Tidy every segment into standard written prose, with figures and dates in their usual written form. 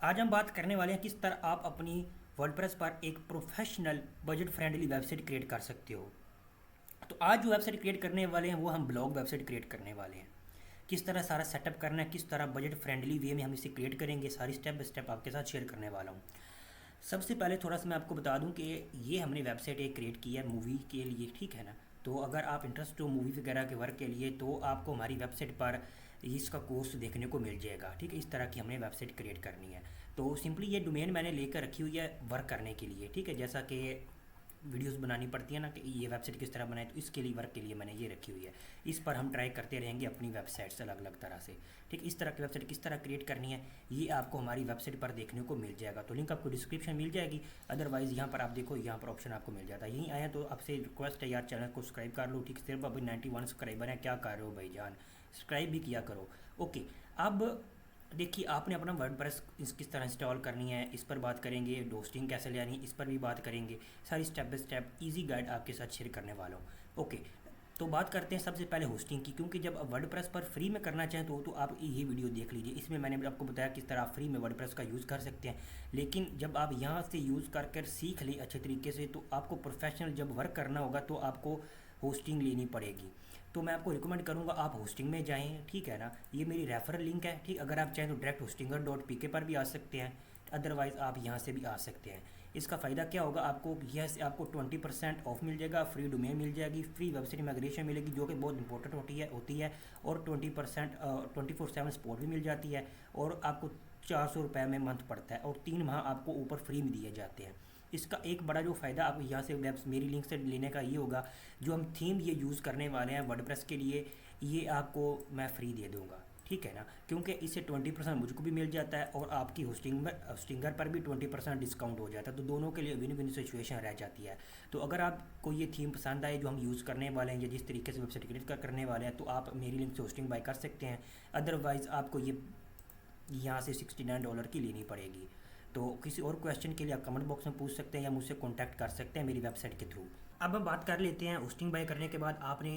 आज हम बात करने वाले हैं किस तरह आप अपनी वर्डप्रेस पर एक professional budget friendly website create कर सकते हो। तो आज जो वेबसाइट क्रिएट करने वाले हैं वो हम ब्लॉग वेबसाइट क्रिएट करने वाले हैं। किस तरह सारा सेटअप करना है, किस तरह बजट फ्रेंडली वे में हम इसे क्रिएट करेंगे, सारी स्टेप बाय स्टेप आपके साथ शेयर करने वाला हूँ। सबसे पहले थोड़ा सा मैं आपको बता दूं कि ये हमने वेबसाइट एक क्रिएट की है मूवी के लिए, ठीक है ना। तो अगर आप इंटरेस्ट हो मूवी वगैरह के वर्क के लिए तो आपको हमारी वेबसाइट पर इसका कोर्स देखने को मिल जाएगा, ठीक है। इस तरह की हमने वेबसाइट क्रिएट करनी है। तो सिंपली ये डोमेन मैंने लेकर रखी हुई है वर्क करने के लिए, ठीक है। जैसा कि वीडियोस बनानी पड़ती है ना कि ये वेबसाइट किस तरह बनाए, तो इसके लिए वर्क के लिए मैंने ये रखी हुई है। इस पर हम ट्राई करते रहेंगे अपनी वेबसाइट्स अलग अलग तरह से, ठीक। इस तरह की वेबसाइट किस तरह क्रिएट करनी है ये आपको हमारी वेबसाइट पर देखने को मिल जाएगा। तो लिंक आपको डिस्क्रिप्शन मिल जाएगी, अदरवाइज़ यहाँ पर आप देखो, यहाँ पर ऑप्शन आपको मिल जाता है। यहीं आए तो आपसे रिक्वेस्ट है यार, चैनल को सब्सक्राइब कर लो, ठीक। सिर्फ अभी 91 सब्सक्राइबर हैं, क्या कर रहे हो भाईजान, सब्सक्राइब भी किया करो। ओके, अब देखिए आपने अपना वर्डप्रेस किस तरह इंस्टॉल करनी है इस पर बात करेंगे, होस्टिंग कैसे ले आनी है इस पर भी बात करेंगे। सारी step by step easy guide आपके साथ शेयर करने वाला हूँ। ओके, तो बात करते हैं सबसे पहले होस्टिंग की, क्योंकि जब आप वर्डप्रेस पर फ्री में करना चाहें तो आप ये वीडियो देख लीजिए। इसमें मैंने आपको बताया किस तरह आप फ्री में वर्डप्रेस का यूज़ कर सकते हैं। लेकिन जब आप यहाँ से यूज़ कर सीख ली अच्छे तरीके से, तो आपको प्रोफेशनल जब वर्क करना होगा तो आपको होस्टिंग लेनी पड़ेगी। तो मैं आपको रिकमेंड करूँगा आप होस्टिंग में जाएँ, ठीक है ना। ये मेरी रेफरल लिंक है, ठीक। अगर आप चाहें तो डायरेक्ट hostinger.pk पर भी आ सकते हैं, अदरवाइज़ आप यहाँ से भी आ सकते हैं। इसका फ़ायदा क्या होगा आपको, यह से आपको 20% ऑफ मिल जाएगा, फ्री डोमेन मिल जाएगी, फ्री वेबसाइट माइग्रेशन मिलेगी जो कि बहुत इंपॉर्टेंट होती है। और 20% 24/7 सपोर्ट भी मिल जाती है। और आपको 400 रुपये में मंथ पड़ता है और 3 माह आपको ऊपर फ्री में दिए जाते हैं। इसका एक बड़ा जो फ़ायदा आप यहाँ से वेब मेरी लिंक से लेने का ये होगा, जो हम थीम ये यूज़ करने वाले हैं वर्डप्रेस के लिए, ये आपको मैं फ्री दे दूँगा, ठीक है ना। क्योंकि इससे 20% मुझको भी मिल जाता है और आपकी होस्टिंगर पर भी 20% डिस्काउंट हो जाता है। तो दोनों के लिए विन विन सिचुएशन रह जाती है। तो अगर आपको ये थीम पसंद आए जो हम यूज़ करने वाले हैं या जिस तरीके से वेबसाइट क्रिएट करने वाले हैं, तो आप मेरी लिंक से होस्टिंग बाय कर सकते हैं। अदरवाइज़ आपको ये यहाँ से $69 की लेनी पड़ेगी। तो किसी और क्वेश्चन के लिए आप कमेंट बॉक्स में पूछ सकते हैं या मुझसे कॉन्टैक्ट कर सकते हैं मेरी वेबसाइट के थ्रू। अब हम बात कर लेते हैं होस्टिंग बाय करने के बाद आपने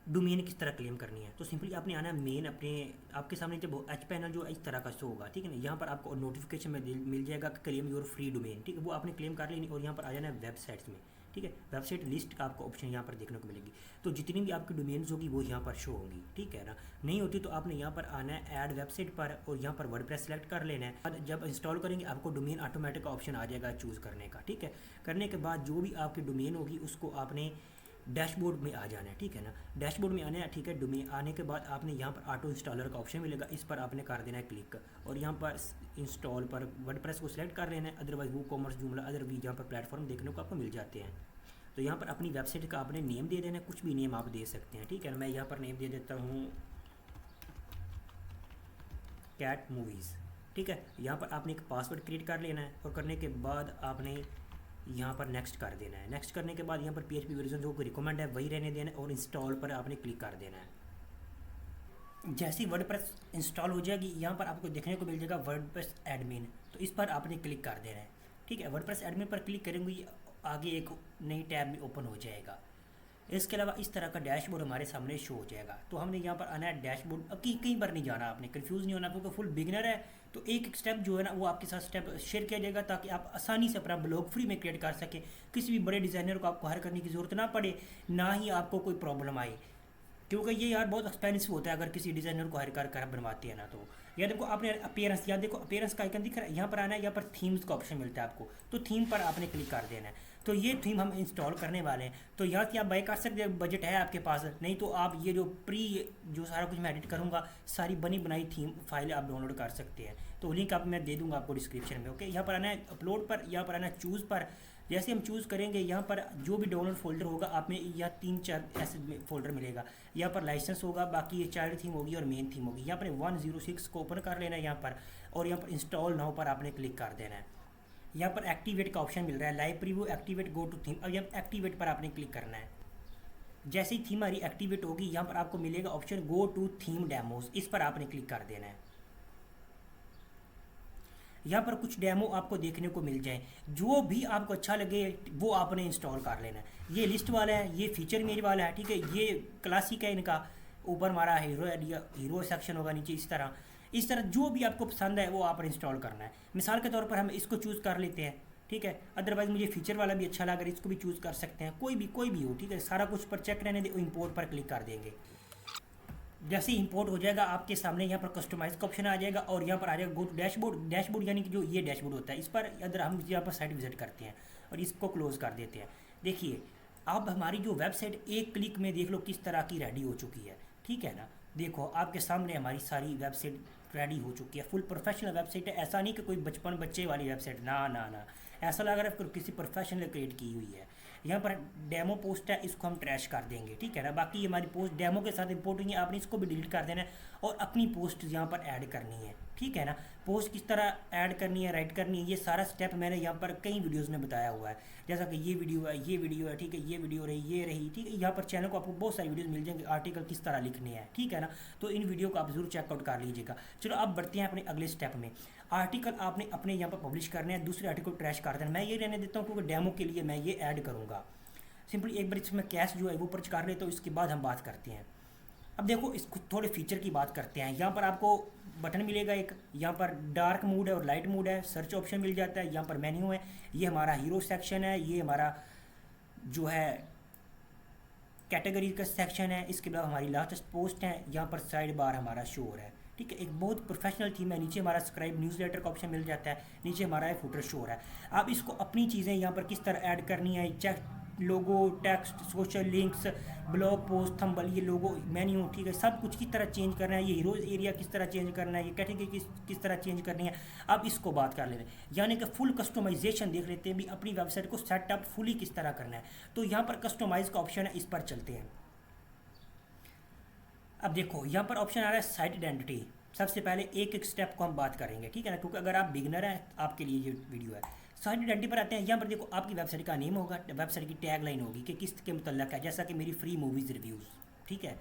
डोमेन किस तरह क्लेम करनी है। तो सिंपली आपने आना है मेन अपने, आपके सामने जब एच पैनल जो इस तरह का शो होगा, ठीक है ना। यहाँ पर आपको नोटिफिकेशन में मिल जाएगा क्लेम योर फ्री डोमेन, ठीक है। वो आपने क्लेम कर लेनी और यहाँ पर आ जाना है वेबसाइट्स में, ठीक है। वेबसाइट लिस्ट का आपको ऑप्शन यहाँ पर देखने को मिलेगी। तो जितनी भी आपकी डोमेन्स होगी वो यहाँ पर शो होंगी, ठीक है ना। नहीं होती तो आपने यहाँ पर आना है ऐड वेबसाइट पर और यहाँ पर वर्डप्रेस सेलेक्ट कर लेना है। जब इंस्टॉल करेंगे आपको डोमेन ऑटोमेटिक का ऑप्शन आ जाएगा चूज़ करने का, ठीक है। करने के बाद जो भी आपकी डोमेन होगी उसको आपने डैशबोर्ड में आ जाना है, ठीक है ना। डैशबोर्ड में आना है, ठीक है। डोमेन आने के बाद आपने यहाँ पर ऑटो इंस्टॉलर का ऑप्शन मिलेगा, इस पर आपने कर देना है क्लिक और यहाँ पर इंस्टॉल पर वर्डप्रेस को सिलेक्ट कर लेना है। अदरवाइज वो कॉमर्स जूमला अदर भी यहाँ पर प्लेटफॉर्म देखने को आपको मिल जाते हैं। तो यहाँ पर अपनी वेबसाइट का आपने नेम दे देना है, कुछ भी नेम आप दे सकते हैं, ठीक है ना। मैं यहाँ पर नेम दे देता हूँ कैट मूवीज़, ठीक है। यहाँ पर आपने एक पासवर्ड क्रिएट कर लेना है और करने के बाद आपने यहाँ पर नेक्स्ट कर देना है। नेक्स्ट करने के बाद यहाँ पर PHP वर्जन जो रिकमेंड है वही रहने देना है और इंस्टॉल पर आपने क्लिक कर देना है। जैसे ही वर्डप्रेस इंस्टॉल हो जाएगी यहाँ पर आपको देखने को मिल जाएगा वर्डप्रेस एडमिन, तो इस पर आपने क्लिक कर देना है, ठीक है। वर्डप्रेस एडमिन पर क्लिक करेंगे आगे एक नई टैब में ओपन हो जाएगा। इसके अलावा इस तरह का डैशबोर्ड हमारे सामने शो हो जाएगा। तो हमने यहाँ पर आना है डैशबोर्ड। अब कहीं बार नहीं जाना, आपने कंफ्यूज नहीं होना, क्योंकि फुल बिगनर है। तो एक एक स्टेप जो है ना वो आपके साथ स्टेप शेयर किया जाएगा ताकि आप आसानी से अपना ब्लॉग फ्री में क्रिएट कर सकें। किसी भी बड़े डिज़ाइनर को आपको हायर करने की ज़रूरत ना पड़े, ना ही आपको कोई प्रॉब्लम आए, क्योंकि ये यार बहुत एक्सपेंसिव होता है अगर किसी डिज़ाइनर को हायर कर बनवाते हैं ना। तो या देखो आपने अपीयरेंस, या देखो अपीयरेंस का आइकन दिख रहा है, यहाँ पर आना है, यहाँ पर थीम्स का ऑप्शन मिलता है आपको, तो थीम पर आपने क्लिक कर देना है। तो ये थीम हम इंस्टॉल करने वाले हैं, तो यहाँ से आप बाय कर सकते हैं, बजट है आपके पास। नहीं तो आप ये जो सारा कुछ मैं एडिट करूँगा सारी बनी बनाई थीम फाइल आप डाउनलोड कर सकते हैं। तो लिंक आप मैं दे दूँगा आपको डिस्क्रिप्शन में, ओके। यहाँ पर आना है अपलोड पर, यहाँ पर आना है चूज़ पर। जैसे हम चूज़ करेंगे यहाँ पर जो भी डाउनलोड फोल्डर होगा आप में या 3-4 ऐसे फोल्डर मिलेगा। यहाँ पर लाइसेंस होगा, बाकी ये चाइल्ड थीम होगी और मेन थीम होगी। यहाँ पर 106 को ओपन कर लेना है यहाँ पर, और यहाँ पर इंस्टॉल नाउ पर आपने क्लिक कर देना है। यहाँ पर एक्टिवेट का ऑप्शन मिल रहा है, live preview, activate, go to theme. अब यहाँ एक्टिवेट पर आपने क्लिक करना है। जैसे ही थीम हमारी एक्टिवेट होगी यहाँ पर आपको मिलेगा option go to theme demos, इस पर आपने क्लिक कर देना है। यहाँ पर कुछ डेमो आपको देखने को मिल जाए, जो भी आपको अच्छा लगे वो आपने इंस्टॉल कर लेना है। ये लिस्ट वाला है, ये फीचर मेज वाला है, ठीक है। ये क्लासिक है इनका, ऊपर हमारा हीरो सेक्शन होगा, नीचे इस तरह। इस तरह जो भी आपको पसंद है वो आप इंस्टॉल करना है। मिसाल के तौर पर हम इसको चूज़ कर लेते हैं, ठीक है। अदरवाइज़ मुझे फीचर वाला भी अच्छा लगा, इसको भी चूज़ कर सकते हैं, कोई भी हो, ठीक है। सारा कुछ पर चेक रहने दे, इंपोर्ट पर क्लिक कर देंगे। जैसे ही इंपोर्ट हो जाएगा आपके सामने यहाँ पर कस्टमाइज का ऑप्शन आ जाएगा और यहाँ पर आ जाएगा गो टू डैशबोर्ड। डैशबोर्ड यानी कि जो ये डैशबोर्ड होता है, इस पर अगर हम यहाँ पर साइट विजिट करते हैं और इसको क्लोज कर देते हैं, देखिए अब हमारी जो वेबसाइट एक क्लिक में देख लो किस तरह की रेडी हो चुकी है, ठीक है ना। देखो आपके सामने हमारी सारी वेबसाइट रेडी हो चुकी है, फुल प्रोफेशनल वेबसाइट है। ऐसा नहीं कि कोई बचपन बच्चे वाली वेबसाइट, ना ना ना, ऐसा लग रहा है किसी प्रोफेशनल क्रिएट की हुई है। यहाँ पर डेमो पोस्ट है, इसको हम ट्रैश कर देंगे, ठीक है ना। बाकी हमारी पोस्ट डेमो के साथ इंपोर्ट हुई है, आपने इसको भी डिलीट कर देना है और अपनी पोस्ट यहाँ पर ऐड करनी है, ठीक है ना। पोस्ट किस तरह ऐड करनी है, राइट करनी है, ये सारा स्टेप मैंने यहाँ पर कई वीडियोज़ में बताया हुआ है। जैसा कि ये वीडियो है, ये वीडियो है, ठीक है, ये वीडियो रही, ये रही, ठीक है। यहाँ पर चैनल को आपको बहुत सारी वीडियोज़ मिल जाएंगे, आर्टिकल किस तरह लिखने हैं, ठीक है ना। तो इन वीडियो को आप जरूर चेकआउट कर लीजिएगा। चलो अब बढ़ते हैं अपने अगले स्टेप में। आर्टिकल आपने अपने यहाँ पर पब्लिश करने हैं, दूसरे आर्टिकल ट्रैश कर देना। मैं ये रहने देता हूँ क्योंकि डेमो के लिए मैं ये ऐड करूँगा। सिंपली एक बार इसमें कैश जो है वो पर्च कर लेते, तो इसके बाद हम बात करते हैं। अब देखो इसको थोड़े फीचर की बात करते हैं। यहाँ पर आपको बटन मिलेगा एक, यहाँ पर डार्क मोड है और लाइट मोड है, सर्च ऑप्शन मिल जाता है, यहाँ पर मेन्यू है, ये हमारा हीरो सेक्शन है, ये हमारा जो है कैटेगरी का सेक्शन है, इसके अलावा हमारी लास्ट पोस्ट है, यहाँ पर साइड बार हमारा शो हो रहा है, ठीक है। एक बहुत प्रोफेशनल थीम है। नीचे हमारा सब्सक्राइब न्यूज़लेटर का ऑप्शन मिल जाता है, नीचे हमारा फुटर शो हो रहा है। आप इसको अपनी चीज़ें यहाँ पर किस तरह ऐड करनी है, check logo, text, social links, blog post, thumbnail, ये लोगो, मेन्यू, ठीक है, सब कुछ किस तरह चेंज करना है, ये हीरोज एरिया किस तरह चेंज करना है, ये कैटेगरी किस तरह चेंज करनी है, अब इसको बात कर लेते हैं। यानी कि फुल कस्टमाइजेशन देख लेते हैं भी अपनी वेबसाइट को सेटअप फुली किस तरह करना है। तो यहाँ पर कस्टमाइज का ऑप्शन है, इस पर चलते हैं। अब देखो यहाँ पर ऑप्शन आ रहा है साइट आइडेंटिटी। सबसे पहले एक एक स्टेप को हम बात करेंगे, ठीक है ना, क्योंकि अगर आप बिगनर हैं आपके लिए ये वीडियो है। साइट आइडेंटिटी पर आते हैं। यहाँ पर देखो आपकी वेबसाइट का नेम होगा, वेबसाइट की टैग लाइन होगी कि किस के मुतल्लक है, जैसा कि मेरी फ्री मूवीज़ रिव्यूज़, ठीक है,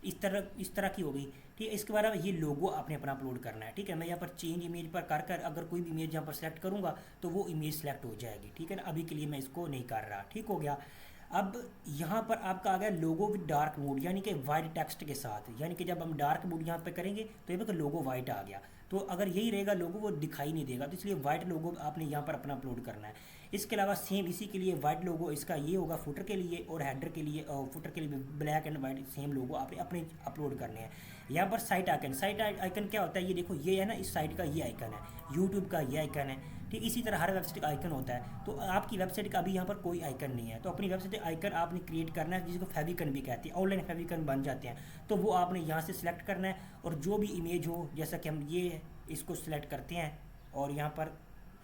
इस तरह की होगी, ठीक है। इसके बाद ये लोगो आपने अपना अपलोड करना है, ठीक है। मैं यहाँ पर चेंज इमेज पर कर अगर कोई भी इमेज यहाँ पर सेलेक्ट करूँगा तो वो इमेज सेलेक्ट हो जाएगी, ठीक है ना। अभी के लिए मैं इसको नहीं कर रहा, ठीक हो गया। अब यहाँ पर आपका आ गया लोगो विद डार्क मोड, यानी कि वाइट टेक्स्ट के साथ, यानी कि जब हम डार्क मोड यहाँ पे करेंगे तो ये लोगो वाइट आ गया। तो अगर यही रहेगा लोगो, वो दिखाई नहीं देगा, तो इसलिए वाइट लोगो आपने यहाँ पर अपना अपलोड करना है। इसके अलावा सेम इसी के लिए वाइट लोगो इसका ये होगा फुटर के लिए, और हेडर के लिए, फुटर के लिए ब्लैक एंड वाइट सेम लोगो आपने अपने अपलोड करने हैं। यहाँ पर साइट आइकन क्या होता है, ये देखो ये है ना, इस साइट का ये आइकन है, यूट्यूब का ये आइकन है, ठीक। इसी तरह हर वेबसाइट का आइकन होता है। तो आपकी वेबसाइट का अभी यहाँ पर कोई आइकन नहीं है, तो अपनी वेबसाइट आइकन आपने क्रिएट करना है, जिसको फेविकन भी कहते हैं, ऑनलाइन फेविकन बन जाते हैं। तो वो आपने यहाँ से सिलेक्ट करना है और जो भी इमेज हो, जैसा कि हम ये इसको सिलेक्ट करते हैं और यहाँ पर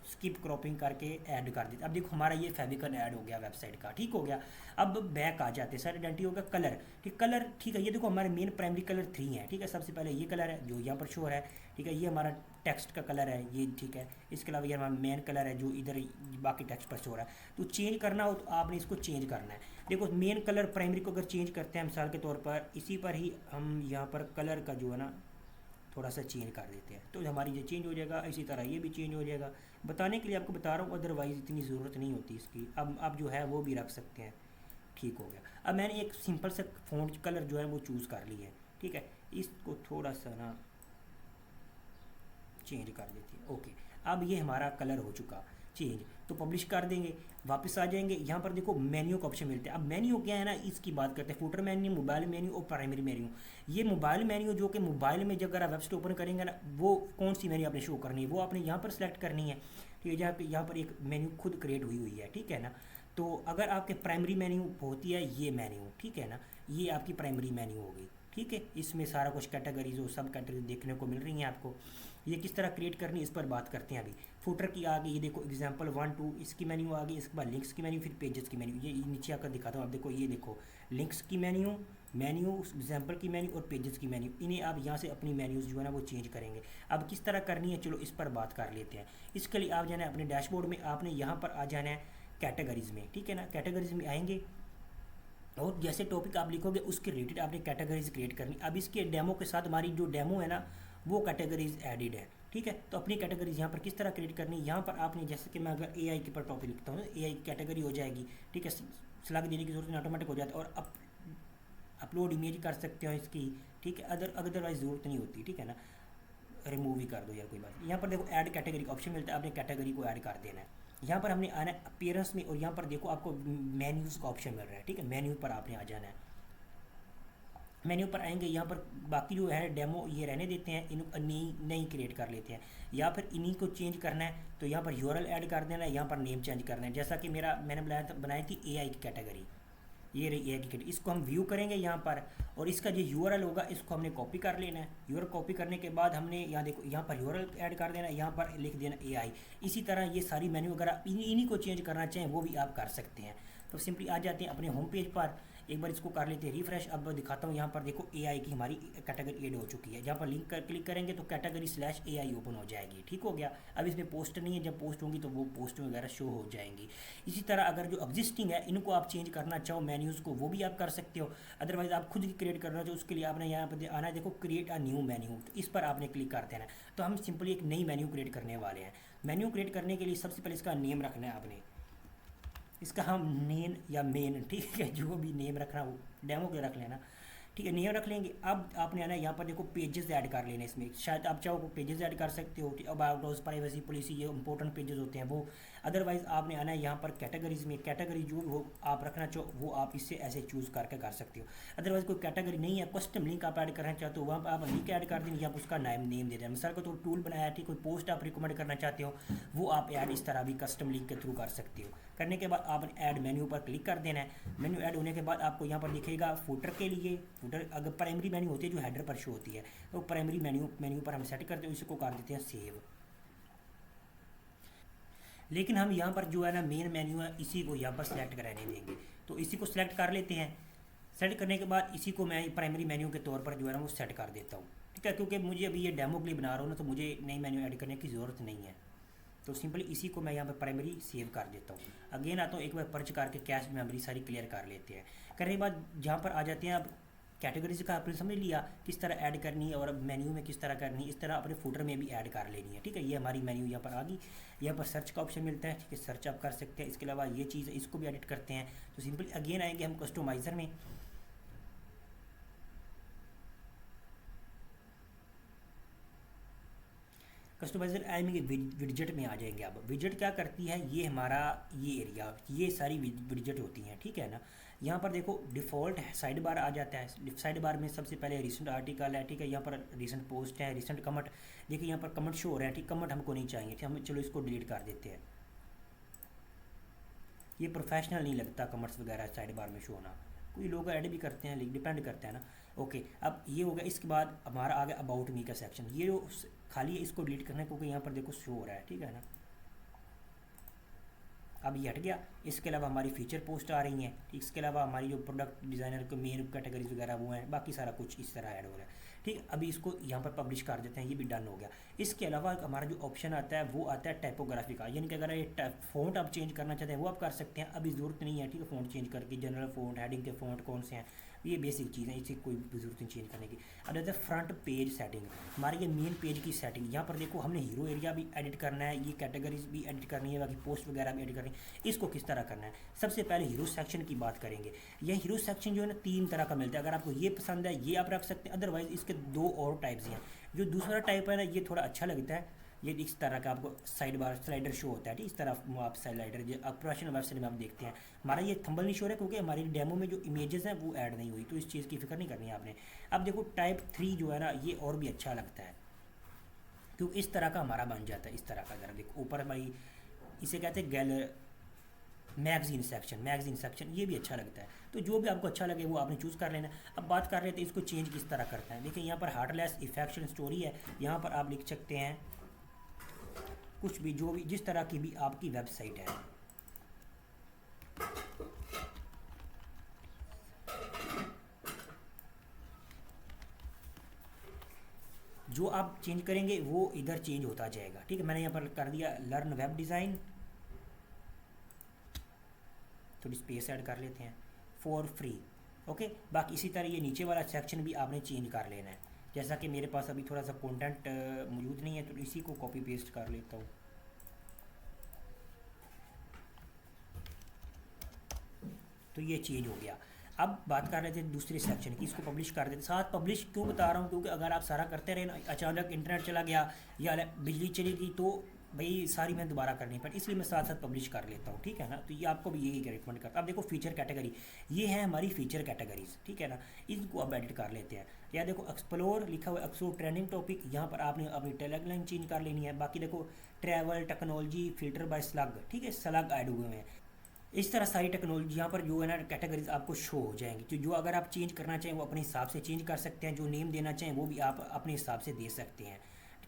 स्किप क्रॉपिंग करके ऐड कर देते। अब देखो हमारा ये फेविकन ऐड हो गया वेबसाइट का, ठीक हो गया। अब बैक आ जाते हैं, साइट आइडेंटिटी हो गया कलर, ठीक, कलर, ठीक है। ये देखो हमारे मेन प्राइमरी कलर 3 है, ठीक है। सबसे पहले ये कलर है जो यहाँ पर शो है, ठीक है, ये हमारा टेक्स्ट का कलर है ये, ठीक है। इसके अलावा ये हमारा मेन कलर है जो इधर बाकी टेक्स्ट पर शो रहा है। तो चेंज करना हो तो आपने इसको चेंज करना है। देखो मेन कलर प्राइमरी को अगर चेंज करते हैं मिसाल के तौर पर, इसी पर ही हम यहाँ पर कलर का जो है ना थोड़ा सा चेंज कर देते हैं, तो हमारी ये चेंज हो जाएगा। इसी तरह ये भी चेंज हो जाएगा, बताने के लिए आपको बता रहा हूँ, अदरवाइज़ इतनी ज़रूरत नहीं होती इसकी। अब जो है वो भी रख सकते हैं, ठीक हो गया। अब मैंने एक सिंपल सा फ़ॉन्ट कलर जो है वो चूज़ कर लिया है, ठीक है। इसको थोड़ा सा ना चेंज कर देते हैं, ओके। अब ये हमारा कलर हो चुका चेंज, तो पब्लिश कर देंगे, वापस आ जाएंगे। यहाँ पर देखो मेन्यू का ऑप्शन मिलता है। अब मेन्यू क्या है ना, इसकी बात करते हैं। फुटर मेन्यू, मोबाइल मेन्यू और प्राइमरी मेन्यू। ये मोबाइल मेन्यू जो कि मोबाइल में जब अगर आप वेबसाइट ओपन करेंगे ना, वो कौन सी मेन्यू आपने शो करनी है वो आपने यहाँ पर सेलेक्ट करनी है, ठीक है। यहाँ पर एक मेन्यू खुद क्रिएट हुई है, ठीक है ना। तो अगर आपके प्राइमरी मेन्यू होती है ये मेन्यू, ठीक है ना, ये आपकी प्राइमरी मेन्यू हो गई, ठीक है। इसमें सारा कुछ कैटेगरीज और सब कैटेगरी देखने को मिल रही हैं आपको। ये किस तरह क्रिएट करनी है इस पर बात करते हैं अभी। फुटर की आ गई, ये देखो एग्जांपल 1 2 इसकी मेन्यू आ गई। इसके बाद लिंक्स की मेन्यू, फिर पेजेस की मेन्यू। ये नीचे आकर दिखाता हूँ, आप देखो, ये देखो लिंक्स की मेन्यू, एग्जाम्पल की मेन्यू और पेजेस की मेन्यू। इन्हें आप यहाँ से अपनी मेन्यूज़ जो है ना वो चेंज करेंगे। अब किस तरह करनी है चलो इस पर बात कर लेते हैं। इसके लिए आप जाना है अपने डैशबोर्ड में, आपने यहाँ पर आ जाना है कैटेगरीज़ में, ठीक है ना। कैटेगरीज में आएंगे और जैसे टॉपिक आप लिखोगे उसके रिलेटेड आपने कैटेगरीज क्रिएट करनी। अब इसके डेमो के साथ हमारी जो डेमो है ना वो कैटेगरीज एडिड है, ठीक है। तो अपनी कैटेगरीज यहाँ पर किस तरह क्रिएट करनी है, यहाँ पर आपने जैसे कि मैं अगर एआई के पर टॉपिक लिखता हूँ, एआई कैटेगरी हो जाएगी, ठीक है। स्लैग देने की जरूरत नहीं, ऑटोमेटिक हो जाता है। और अपलोड इमेज कर सकते हो इसकी, ठीक है। अदरवाइज ज़रूरत नहीं होती, ठीक है ना। रिमूव ही कर दो यार, कोई बात नहीं। यहाँ पर देखो ऐड कैटेगरी का ऑप्शन मिलता है, आपने कैटेगरी को ऐड कर देना है। यहाँ पर हमने आना है अपीयरेंस में, और यहाँ पर देखो आपको मेन्यूज़ का ऑप्शन मिल रहा है, ठीक है। मेन्यू पर आपने आ जाना है। मेन्यू पर आएंगे, यहाँ पर बाकी जो है डेमो ये रहने देते हैं, इन नई नई क्रिएट कर लेते हैं, या फिर इन्हीं को चेंज करना है तो यहाँ पर यूआरएल ऐड कर देना है, यहाँ पर नेम चेंज करना है। जैसा कि मैंने बनाई थी एआई की कैटेगरी, ये रही एआई की कैटेगरी। इसको हम व्यू करेंगे यहाँ पर, और इसका जो यूआरएल होगा इसको हमने कॉपी कर लेना है। यूआरएल कॉपी करने के बाद हमने यहाँ देखो यहाँ पर यूआरएल ऐड कर देना है, यहाँ पर लिख देना एआई। इसी तरह ये सारी मेन्यू अगर आप इन्हीं को चेंज करना चाहें वो भी आप कर सकते हैं। तो सिंपली आ जाते हैं अपने होम पेज पर, एक बार इसको कर लेते हैं रिफ्रेश। अब दिखाता हूँ, यहाँ पर देखो एआई की हमारी कैटेगरी ऐड हो चुकी है। जहाँ पर लिंक कर क्लिक करेंगे तो कैटेगरी स्लैश एआई ओपन हो जाएगी, ठीक हो गया। अब इसमें पोस्ट नहीं है, जब पोस्ट होंगी तो वो पोस्ट वगैरह शो हो जाएंगी। इसी तरह अगर जो एग्जिस्टिंग है इनको आप चेंज करना चाहो मेन्यूज़ को, वो भी आप कर सकते हो। अदरवाइज आप खुद ही क्रिएट करना चाहो, उसके लिए आपने यहाँ पर आना है, देखो क्रिएट अ न्यू मेन्यू, तो इस पर आपने क्लिक कर देना है। तो हम सिंपली एक नई मेन्यू क्रिएट करने वाले हैं। मेन्यू क्रिएट करने के लिए सबसे पहले इसका नेम रखना है आपने, इसका हम नेम या मेन, ठीक है, जो भी नेम रखना वो डेमो के रख लेना, ठीक है, नेम रख लेंगे। अब आपने आना है यहाँ पर देखो पेजेस ऐड कर लेने इसमें, शायद आप चाहो पेजेस ऐड कर सकते हो, अबाउट अस, प्राइवेसी पॉलिसी, ये इंपॉर्टेंट पेजेस होते हैं वो। अदरवाइज आपने आना है यहाँ पर कैटेगरीज में, कैटेगरी जो वो आप रखना चाहो वो आप इससे ऐसे चूज़ करके कर सकते हो। अदरवाइज कोई कैटेगरी नहीं है, कस्टम लिंक आप ऐड करना चाहते हो, वहाँ पर आप लिंक ऐड कर देंगे, आप उसका नेम दे दें। मिसाल को तो टूल बनाया है, ठीक, कोई पोस्ट आप रिकमेंड करना चाहते हो वो आप ऐड इस तरह भी कस्टम लिंक के थ्रू कर सकते हो। करने के बाद आपने ऐड मेन्यू पर क्लिक कर देना है। मेन्यू ऐड होने के बाद आपको यहाँ पर दिखेगा फुटर के लिए, फुटर अगर प्राइमरी मेन्यू होती है जो हेडर पर शो होती है, तो प्राइमरी मेन्यू पर हम सेट करते हैं, इसको कर देते हैं सेव। लेकिन हम यहाँ पर जो है ना मेन मेन्यू है इसी को यहाँ पर सेलेक्ट कराने देंगे, तो इसी को सिलेक्ट कर लेते हैं। सेलेक्ट करने के बाद इसी को मैं प्राइमरी मेन्यू के तौर पर जो है ना वो सेट कर देता हूँ, ठीक है, क्योंकि मुझे अभी ये डेमो के लिए बना रहा हूँ ना, तो मुझे नई मेन्यू ऐड करने की ज़रूरत नहीं है। तो सिंपली इसी को मैं यहाँ पर प्राइमरी सेव कर देता हूँ। अगेन आता हूँ, एक बार पर्च करके कैश मेमोरी सारी क्लियर कर लेते हैं। करने के बाद जहाँ पर आ जाते हैं, अब कैटेगरीज का आपने समझ लिया किस तरह ऐड करनी है, और अब मेन्यू में किस तरह करनी है, इस तरह अपने फुटर में भी ऐड कर लेनी है, ठीक है। ये हमारी मेन्यू यहाँ पर आ गई। यहाँ पर सर्च का ऑप्शन मिलता है, ठीक है, सर्च आप कर सकते हैं। इसके अलावा ये चीज़ इसको भी एडिट करते हैं, तो सिंपली अगेन आएंगे हम कस्टमाइज़र में। कस्टमाइजर आएंगे, विडजेट में आ जाएंगे। अब विडजेट क्या करती है, ये हमारा ये एरिया, ये सारी विडजेट होती हैं, ठीक है ना। यहाँ पर देखो डिफ़ॉल्ट साइड बार आ जाता है। साइड बार में सबसे पहले रिसेंट आर्टिकल है, ठीक है, यहाँ पर रिसेंट पोस्ट है, रिसेंट कमेंट, देखिए यहाँ पर कमेंट शो हो रहे हैं, ठीक, कमेंट हमको नहीं चाहिए, ठीक, हम चलो इसको डिलीट कर देते हैं। ये प्रोफेशनल नहीं लगता कमेंट्स वगैरह साइड बार में शो होना, कोई लोग ऐड भी करते हैं, डिपेंड करता है ना। ओके, अब ये हो गया। इसके बाद हमारा आ गया अबाउट मी का सेक्शन, ये जो खाली है इसको डिलीट करना है, क्योंकि यहाँ पर देखो शो हो रहा है, ठीक है ना। अब ये हट गया। इसके अलावा हमारी फीचर पोस्ट आ रही हैं, ठीक, इसके अलावा हमारी जो प्रोडक्ट डिज़ाइनर के मेन कैटेगरीज वगैरह वो हैं, बाकी सारा कुछ इस तरह ऐड हो रहा है, ठीक। अभी इसको यहाँ पर पब्लिश कर देते हैं, ये भी डन हो गया। इसके अलावा हमारा जो ऑप्शन आता है वो आता है टाइपोग्राफी का, यानी कि अगर ये फ़ॉन्ट आप चेंज करना चाहते हैं वो आप कर सकते हैं, अभी ज़रूरत नहीं है, ठीक है, फ़ॉन्ट चेंज करके। जनरल फ़ॉन्ट, हेडिंग के फ़ॉन्ट कौन से हैं, ये बेसिक चीज़ है, इससे कोई ज़रूरत नहीं चेंज करने की। अब रहता है फ्रंट पेज सेटिंग, हमारे ये मेन पेज की सेटिंग। यहाँ पर देखो हमने हीरो एरिया भी एडिट करना है, ये कैटेगरीज भी एडिट करनी है, बाकी पोस्ट वगैरह भी एडिट करनी है। इसको किस तरह करना है, सबसे पहले हीरो सेक्शन की बात करेंगे। यह हीरो सेक्शन जो है ना 3 तरह का मिलता है, अगर आपको ये पसंद है ये आप रख सकते हैं, अदरवाइज इसके 2 और टाइप्स हैं। जो दूसरा टाइप है ना ये थोड़ा अच्छा लगता है, ये इस तरह का आपको साइड बार स्लाइडर शो होता है, ठीक, इस तरह आप स्लाइडर जो आप प्रोफेशनल वेबसाइट में आप देखते हैं। हमारा ये थंबनेल नहीं शो है क्योंकि हमारी डेमो में जो इमेजेस हैं वो ऐड नहीं हुई, तो इस चीज़ की फिक्र नहीं करनी है आपने। अब देखो टाइप 3 जो है ना ये और भी अच्छा लगता है, क्योंकि इस तरह का हमारा बन जाता है, इस तरह का। ज़रा देखो ऊपर हमारी इसे कहते हैं गैलर मैगजीन सेक्शन, ये भी अच्छा लगता है। तो जो भी आपको अच्छा लगे वो आपने चूज़ कर लेना। अब बात कर रहे थे इसको चेंज किस तरह करता है। देखिए यहाँ पर हार्टलेस इफेक्शन स्टोरी है, यहाँ पर आप लिख सकते हैं कुछ भी, जो भी जिस तरह की भी आपकी वेबसाइट है। जो आप चेंज करेंगे वो इधर चेंज होता जाएगा, ठीक है। मैंने यहाँ पर कर दिया लर्न वेब डिज़ाइन, थोड़ी स्पेस ऐड कर लेते हैं, फॉर फ्री, ओके। बाकी इसी तरह ये नीचे वाला सेक्शन भी आपने चेंज कर लेना है। जैसा कि मेरे पास अभी थोड़ा सा कंटेंट मौजूद नहीं है, तो इसी को कॉपी पेस्ट कर लेता हूँ, तो ये चेंज हो गया। अब बात कर रहे थे दूसरे सेक्शन की, इसको पब्लिश कर देते। साथ पब्लिश क्यों बता रहा हूँ, क्योंकि अगर आप सारा करते रहे ना, अचानक इंटरनेट चला गया या बिजली चली गई, तो भाई सारी मैं दोबारा करनी पड़ी, इसलिए मैं साथ साथ पब्लिश कर लेता हूँ, ठीक है ना। तो ये आपको भी यही रिकमेंड करता हूँ। अब देखो फीचर कैटेगरी, ये है हमारी फीचर कैटेगरीज, ठीक है ना। इनको अब एडिट कर लेते हैं। या देखो एक्सप्लोर लिखा हुआ है, एक्सप्लोर ट्रेंडिंग टॉपिक, यहाँ पर आपने अपनी टैगलाइन चेंज कर लेनी है। बाकी देखो travel, technology, filter by slug, ठीक है, स्लग ऐड हुए हैं। इस तरह सारी टेक्नोलॉजी यहाँ पर जो है ना कैटेगरीज आपको शो हो जाएंगी। तो जो अगर आप चेंज करना चाहें वो अपने हिसाब से चेंज कर सकते हैं, जो नेम देना चाहें वो भी आप अपने हिसाब से दे सकते हैं।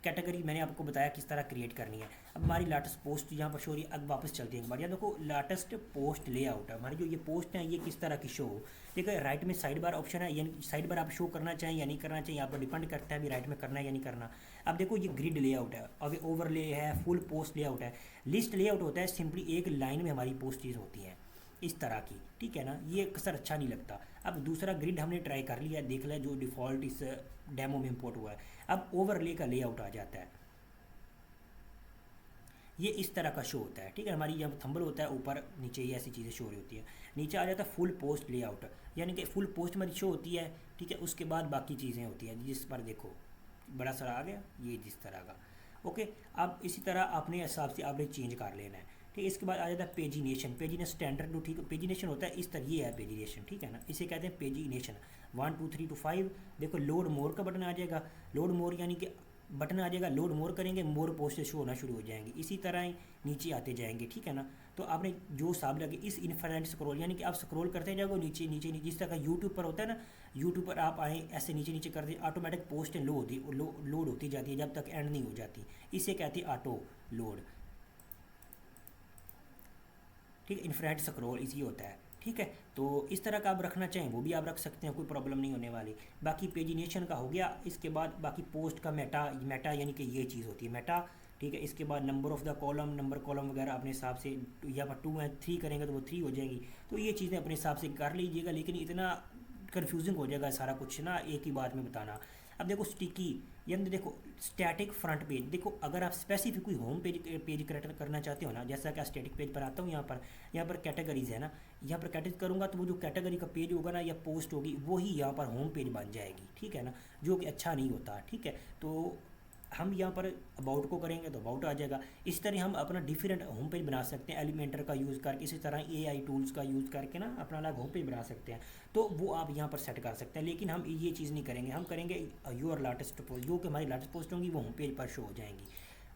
कैटेगरी मैंने आपको बताया किस तरह क्रिएट करनी है। अब हमारी लेटेस्ट पोस्ट यहाँ पर शो हो रही है। अब वापस चलते हैं एक बार। यहाँ देखो लेटेस्ट पोस्ट लेआउट है हमारी, जो ये पोस्ट है ये किस तरह की शो हो। देखिए राइट में साइड बार ऑप्शन है, यानी साइड बार आप शो करना चाहें या नहीं करना चाहिए, आप पर डिपेंड करता है भी राइट में करना है या नहीं करना। अब देखो ये ग्रिड लेआउट है, अब ओवरले है, फुल पोस्ट लेआउट है। लिस्ट लेआउट होता है सिंपली एक लाइन में हमारी पोस्टेज होती हैं इस तरह की, ठीक है ना। ये अक्सर अच्छा नहीं लगता। अब दूसरा ग्रिड हमने ट्राई कर लिया, देख लिया जो डिफ़ॉल्ट इस डेमो में इंपोर्ट हुआ है। अब ओवरले का लेआउट आ जाता है, ये इस तरह का शो होता है, ठीक है। हमारी जब थंबल होता है ऊपर नीचे ये ऐसी चीज़ें शो हो रही होती है। नीचे आ जाता है फुल पोस्ट लेआउट, यानी कि फुल पोस्ट हमारी शो होती है, ठीक है। उसके बाद बाकी चीज़ें होती हैं, जिस पर देखो बड़ा सारा आ गया ये जिस तरह का, ओके। अब इसी तरह अपने हिसाब से आपने चेंज कर लेना है, ठीक है। इसके बाद आ जाता है पेजिनेशन, पेजिनेशन स्टैंडर्ड टू, ठीक है। पेजिनेशन होता है इस तरह, ये है पेजिनेशन, ठीक है ना। इसे कहते हैं पेजिनेशन 1 2 3 to 5। देखो लोड मोर का बटन आ जाएगा, लोड मोर यानी कि बटन आ जाएगा, लोड मोर करेंगे मोर पोस्ट शो होना शुरू हो जाएंगी। इसी तरह ही नीचे आते जाएंगे, ठीक है ना। तो आपने जो हिसाब लगे इस इन्फिनिट स्क्रॉल, यानी कि आप स्क्रॉल करते जाओगे नीचे नीचे नीचे, जिस तरह का यूट्यूब पर होता है ना, यूट्यूब पर आप आए ऐसे नीचे नीचे कर दे, ऑटोमेटिक पोस्ट लोड होती जाती है जब तक एंड नहीं हो जाती। इसे कहते हैं ऑटो लोड, ठीक है। इन्फिनिट स्क्रॉल इसी होता है, ठीक है। तो इस तरह का आप रखना चाहें वो भी आप रख सकते हैं, कोई प्रॉब्लम नहीं होने वाली। बाकी पेजिनेशन का हो गया। इसके बाद बाकी पोस्ट का मेटा, मेटा यानी कि ये चीज़ होती है मेटा, ठीक है। इसके बाद number of the column, number column वगैरह अपने हिसाब से, या पर 2 है 3 करेंगे तो वो 3 हो जाएगी। तो ये चीज़ें अपने हिसाब से कर लीजिएगा, लेकिन इतना कन्फ्यूजिंग हो जाएगा सारा कुछ ना एक ही बात में बताना। अब देखो स्टिकी, यानी देखो स्टैटिक फ्रंट पेज। देखो अगर आप स्पेसिफिक कोई होम पेज क्रिएट करना चाहते हो ना, जैसा कि स्टैटिक पेज पर आता हूँ, यहाँ पर कैटेगरीज है ना, यहाँ पर कैटेगरी करूँगा तो वो जो कैटेगरी का पेज होगा ना या पोस्ट होगी वही यहाँ पर होम पेज बन जाएगी, ठीक है ना, जो कि अच्छा नहीं होता, ठीक है। तो हम यहाँ पर अबाउट को करेंगे तो अबाउट आ जाएगा। इस तरह हम अपना डिफरेंट होम पेज बना सकते हैं एलिमेंटर का यूज़ करके, इसी तरह AI टूल्स का यूज़ करके ना अपना अलग होम पेज बना सकते हैं। तो वो आप यहाँ पर सेट कर सकते हैं, लेकिन हम ये चीज़ नहीं करेंगे। हम करेंगे योर लेटेस्ट पोस्ट, जो कि हमारी लेटेस्ट पोस्ट होंगी वो होम पेज पर शो हो जाएंगी,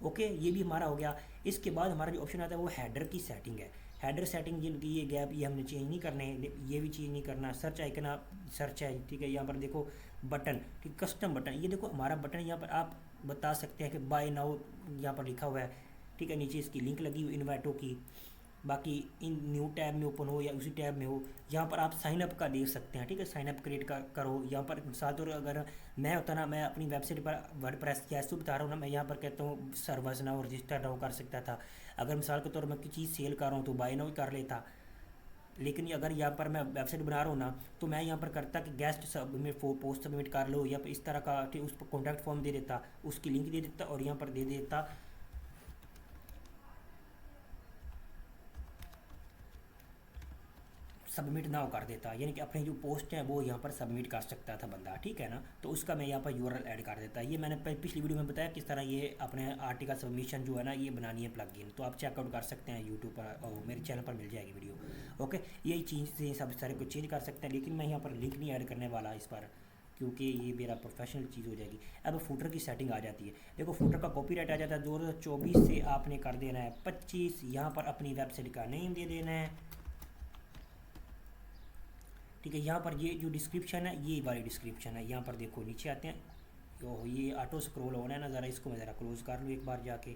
ओके। ये भी हमारा हो गया। इसके बाद हमारा जो ऑप्शन आता है वो हेडर की सेटिंग है। हेडर सेटिंग जिनकी ये गैप ये हमने चेंज नहीं करने, ये भी चेंज नहीं करना। सर्च आइकन आप सर्च है, ठीक है। यहाँ पर देखो बटन, ठीक, कस्टम बटन, ये देखो हमारा बटन यहाँ पर आप बता सकते हैं कि बाय नाउ यहाँ पर लिखा हुआ है, ठीक है। नीचे इसकी लिंक लगी हुई इन्वाइटो की। बाकी इन न्यू टैब में ओपन हो या उसी टैब में हो, यहाँ पर आप साइन अप का देख सकते हैं, ठीक है। साइन अप क्रिएट करो यहाँ पर साथ। और अगर मैं होता ना, मैं अपनी वेबसाइट पर वर्डप्रेस जैसे बता रहा हूँ ना, मैं यहाँ पर कहता हूँ सर्वर्स ना और रजिस्टर ना कर सकता था। अगर मिसाल के तौर पर मैं कोई चीज़ सेल कर रहा हूँ तो बाय नाउ कर लेता। लेकिन अगर यहाँ पर मैं वेबसाइट बना रहा हूँ ना, तो मैं यहाँ पर करता कि गेस्ट सबमिट पोस्ट सबमिट कर लो, या इस तरह का उस पर कॉन्टैक्ट फॉर्म दे देता, उसकी लिंक दे देता और यहाँ पर दे देता सबमिट नाउ कर देता, यानी कि अपने जो पोस्ट है वो यहाँ पर सबमिट कर सकता था बंदा, ठीक है ना। तो उसका मैं यहाँ पर URL ऐड कर देता। ये मैंने पिछली वीडियो में बताया किस तरह ये अपने आर्टिकल सबमिशन जो है ना ये बनानी है प्लगइन, तो आप चेकआउट कर सकते हैं यूट्यूब पर और मेरे चैनल पर मिल जाएगी वीडियो, ओके। यही चीज़ें सब सारे कुछ चेंज कर सकते हैं, लेकिन मैं यहाँ पर लिंक नहीं ऐड करने वाला इस पर, क्योंकि ये मेरा प्रोफेशनल चीज़ हो जाएगी। अब फूटर की सेटिंग आ जाती है। देखो फूटर का कॉपीराइट आ जाता है 2024 से आपने कर देना है 25। यहाँ पर अपनी वेबसाइट का नेम दे देना है, ठीक है। यहाँ पर ये जो डिस्क्रिप्शन है ये वाली डिस्क्रिप्शन है, यहाँ पर देखो नीचे आते हैं तो ये ऑटो स्क्रॉल होना है ना, ज़रा इसको मैं ज़रा क्लोज कर लूँ एक बार जाके।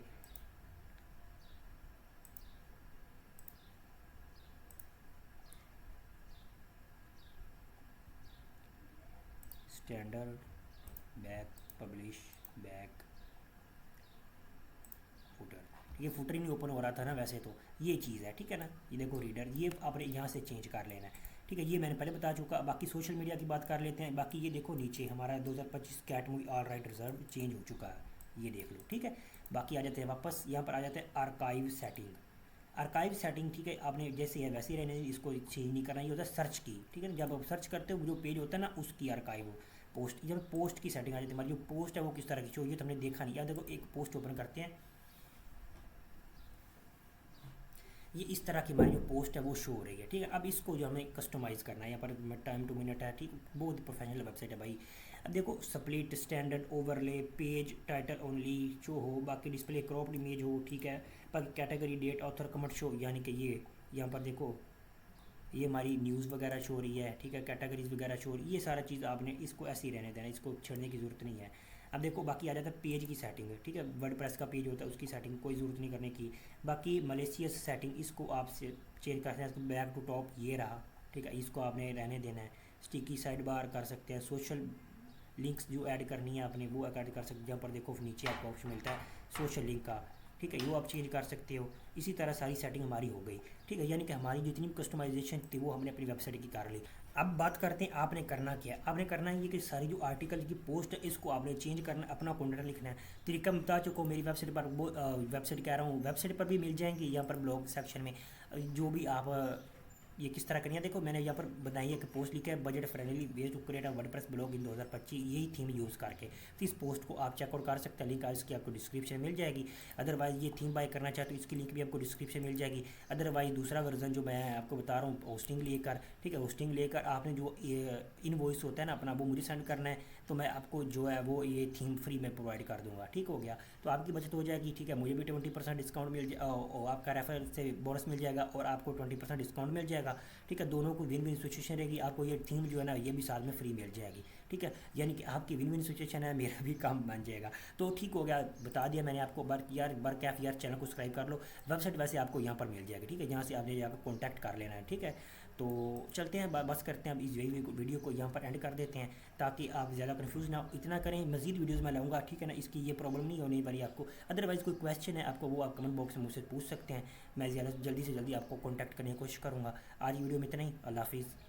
Standard back publish back footer, ये फुटर ही नहीं ओपन हो रहा था ना वैसे, तो ये चीज़ है, ठीक है ना। ये देखो रीडर, ये आपने यहाँ से चेंज कर लेना है, ठीक है। ये मैंने पहले बता चुका। बाकी सोशल मीडिया की बात कर लेते हैं। बाकी ये देखो नीचे हमारा 2025 cat movie all right reserve change हो चुका है, ये देख लो, ठीक है। बाकी आ जाते हैं वापस, यहाँ पर आ जाते हैं आर्काइव सेटिंग। आर्काइव सेटिंग, ठीक है, आपने जैसे है वैसे ही रहने, इसको चेंज नहीं करना। ये होता है सर्च की, ठीक है ना, जब आप सर्च करते हो जो पेज होता है ना उसकी आर्काइव पोस्ट, जब पोस्ट की सेटिंग आ जाती है हमारी, जो पोस्ट है वो किस तरह की चाहिए तो हमने देखा नहीं। यार देखो एक पोस्ट ओपन करते हैं, ये इस तरह की हमारी जो पोस्ट है वो शो हो रही है, ठीक है। अब इसको जो हमें कस्टमाइज़ करना है, यहाँ पर टाइम टू मिनट है, ठीक, बहुत प्रोफेशनल वेबसाइट है भाई। अब देखो split, standard, overlay, page title only show हो, बाकी डिस्प्ले क्रॉप्ड इमेज हो, ठीक है, बाकी category, date, author, comment show, यानी कि ये यहाँ पर देखो ये हमारी न्यूज़ वगैरह शो हो रही है, ठीक है, कैटेगरीज वगैरह शो हो रही है, ये सारा चीज़ आपने इसको ऐसे ही रहने देना, इसको छेड़ने की ज़रूरत नहीं है। अब देखो बाकी आ जाता है पेज की सेटिंग, ठीक है, वर्डप्रेस का पेज होता है उसकी सेटिंग कोई ज़रूरत नहीं करने की। बाकी मलेशियस सेटिंग इसको आप चेंज कर सकते हैं, इसको बैक टू टॉप ये रहा, ठीक है, इसको आपने रहने देना है। स्टिकी साइड बार कर सकते हैं, सोशल लिंक्स जो ऐड करनी है आपने वो ऐड कर सकते हैं, जहाँ पर देखो नीचे आपको ऑप्शन मिलता है सोशल लिंक का, ठीक है, वो आप चेंज कर सकते हो। इसी तरह सारी सेटिंग हमारी हो गई, ठीक है, यानी कि हमारी जितनी भी कस्टमाइजेशन थी वो हमने अपनी वेबसाइट की कर ली। अब बात करते हैं आपने करना क्या है। आपने करना है ये कि सारी जो आर्टिकल की पोस्ट है इसको आपने चेंज करना, अपना कंटेंट लिखना है। तरीका मैं बता चुका हूँ, मेरी वेबसाइट पर वेबसाइट कह रहा हूँ, वेबसाइट पर भी मिल जाएंगी, यहाँ पर ब्लॉग सेक्शन में जो भी आप ये किस तरह करनी है। देखो मैंने यहाँ पर बताई है कि पोस्ट लिखा है budget friendly ways to create a WordPress blog in 2025, यही थीम यूज़ करके। तो इस पोस्ट को आप चेकआउट कर सकते हैं, लिंक इसकी आपको डिस्क्रिप्शन मिल जाएगी। अदरवाइज़ ये थीम बाय करना चाहते हो इसकी लिंक भी आपको डिस्क्रिप्शन मिल जाएगी। अदरवाइज दूसरा वर्जन जो मैं आपको बता रहा हूँ होस्टिंग लेकर, ठीक है, होस्टिंग लेकर आपने जो इनवॉइस होता है ना अपना वो मुझे सेंड करना है, तो मैं आपको जो है वो ये थीम फ्री में प्रोवाइड कर दूंगा, ठीक हो गया। तो आपकी बचत हो जाएगी, ठीक है, मुझे भी 20% डिस्काउंट मिल जाए और आपका रेफर से बोनस मिल जाएगा और आपको 20% डिस्काउंट मिल जाएगा, ठीक है, दोनों को विन विन सिचुएशन रहेगी। आपको ये थीम जो है ना ये भी साथ में फ्री मिल जाएगी, ठीक है, यानी कि आपकी विन विन सिचुएशन है, मेरा भी काम बन जाएगा। तो ठीक हो गया, बता दिया मैंने आपको। बरकैफ यार चैनल को सब्सक्राइब कर लो। वेबसाइट वैसे आपको यहाँ पर मिल जाएगी, ठीक है, जहाँ से आपने जाकर कॉन्टैक्ट कर लेना है, ठीक है। तो चलते हैं, बस करते हैं अब इस वीडियो को यहाँ पर एंड कर देते हैं ताकि आप ज़्यादा कन्फ्यूज़ ना हो। इतना करें, मज़ीद वीडियोज़ मैं लाऊंगा, ठीक है ना, इसकी ये प्रॉब्लम नहीं होने वाली आपको। अदरवाइज़ कोई क्वेश्चन है आपको वो आप कमेंट बॉक्स में मुझसे पूछ सकते हैं, मैं ज़्यादा जल्दी से जल्दी आपको कॉन्टैक्ट करने की कोशिश करूँगा। आज वीडियो में इतना ही, अल्लाह हाफिज़।